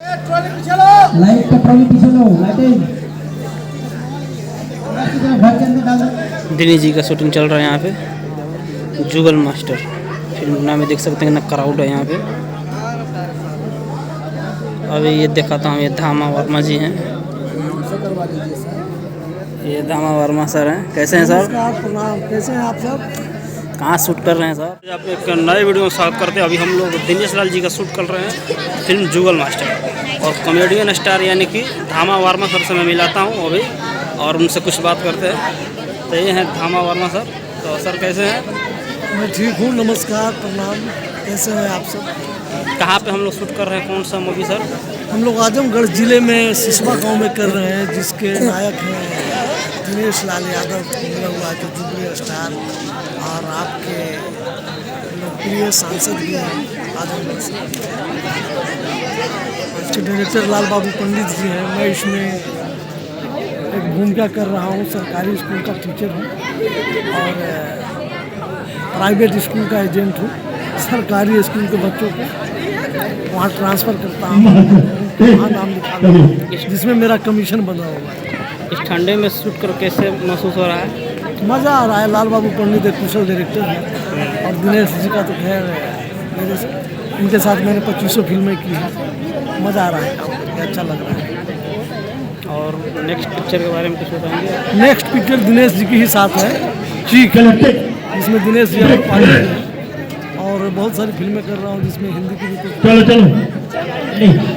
Light का trolley पीछे लो, lighting घर के अंदर डाल दो। दिनेश जी का शूटिंग चल रहा है यहाँ पे, जुगल मास्टर फिल्म नाम में देख सकते हैं ना, क्राउड है यहाँ पे। अभी ये दिखाता हूँ, ये धामा वर्मा जी हैं, ये धामा वर्मा सर हैं। कैसे हैं सर? प्रणाम, कैसे हैं आप सब? कहाँ शूट कर रहे हैं सर? आप एक नए वीडियो में स्वागत करते हैं। अभी हम लोग दिनेश लाल जी का शूट कर रहे हैं, फिल्म जुगल मास्टर, और कॉमेडियन स्टार यानी कि धामा वर्मा सर से मैं मिलाता हूँ अभी, और उनसे कुछ बात करते हैं। तो ये हैं धामा वर्मा सर। तो सर कैसे हैं? मैं ठीक हूँ, नमस्कार, प्रणाम, कैसे हैं आप सब? कहाँ पे हम लोग शूट कर रहे हैं, कौन सा मूवी सर? हम लोग आजमगढ़ जिले में सिसवा गांव में कर रहे हैं, जिसके नायक हैं दिनेश लाल यादव, मेरा हुआ जो जुगल स्टार, और आपके लोकप्रिय सांसद भी हैं आजमगढ़ से। इसके डायरेक्टर लाल बाबू पंडित जी हैं। मैं इसमें एक भूमिका कर रहा हूँ, सरकारी स्कूल का टीचर हूँ और प्राइवेट स्कूल का एजेंट हूँ। सरकारी स्कूल के बच्चों को वहाँ ट्रांसफ़र करता हूँ, वहाँ नाम लिखा हूँ, जिसमें मेरा कमीशन बना हुआ है। इस ठंडे में शूट कर कैसे महसूस हो रहा है? मज़ा आ रहा है। लाल बाबू पंडित एक कुशल डायरेक्टर हैं, और दिनेश जी का तो खैर मेरे उनके साथ मैंने 2500 फिल्में की हैं। मज़ा आ रहा है, काम करके अच्छा लग रहा है। और नेक्स्ट पिक्चर के बारे में कुछ बताएंगे? नेक्स्ट पिक्चर दिनेश जी की ही साथ है, जिसमें दिनेश जी अलग पार्टी है, और बहुत सारी फिल्में कर रहा हूँ जिसमें हिंदी की भी कुछ,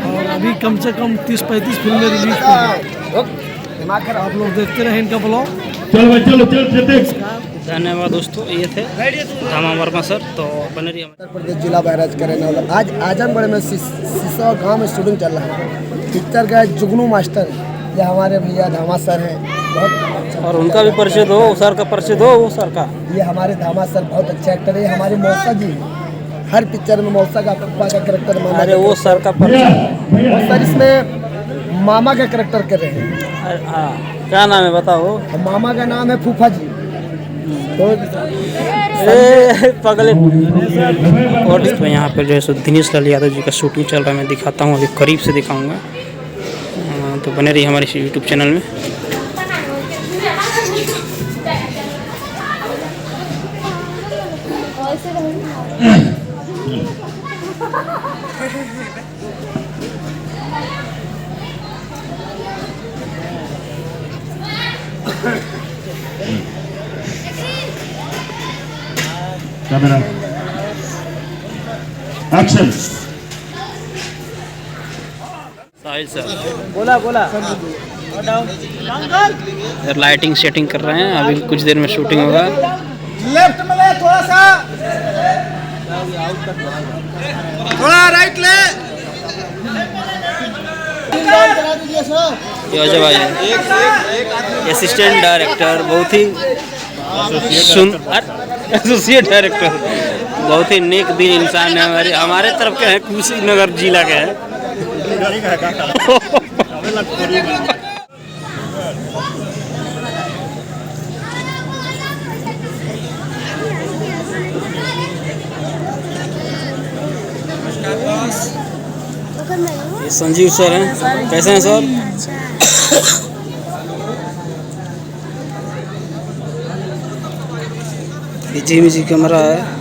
और अभी कम से कम 30-35 फिल्में रिलीज कर आप लोग देखते रहे इनका ब्लॉग। चलो धन्यवाद दोस्तों, ये थे धामा वर्मा सर। तो बने रहिए। उत्तर प्रदेश जिला बहराइच का रहने वाला। आज आजमगढ़ में सिसवा गांव में शूटिंग चल रहा है। पिक्चर का जुगनू मास्टर, ये हमारे भैया धामा सर हैं, बहुत अच्छा। और उनका भी परिचय दो, सर का परिचय दो, वो सर का। ये हमारे धामा सर बहुत अच्छे एक्टर है। हमारे मौसा जी हर पिक्चर में मौसा का पप्पा का करेक्टर, मामा। अरे वो सर का परिचय। और सर इसमें मामा का करेक्टर कर रहे हैं। हाँ, क्या नाम है बताओ? मामा का नाम है फूफा जी। तो पगले। और इसमें यहाँ पर जो है सो दिनेश लाल यादव जी का शूटिंग चल रहा है, मैं दिखाता हूँ, अभी करीब से दिखाऊंगा। तो बने रहिए हमारे यूट्यूब चैनल में। Camera action. साहिल सर बोला सर, लाइटिंग सेटिंग कर रहे हैं, अभी कुछ देर में शूटिंग होगा। लेफ्ट में ले, थोड़ा राइट ले। ये अजय भाई है, असिस्टेंट डायरेक्टर, बहुत ही एसोसिएट डायरेक्टर, बहुत ही नेक दिल इंसान है। हमारे तरफ के हैं, कुशीनगर जिला के हैं। ये संजीव सर हैं। कैसे हैं सर? ये जी कैमरा है।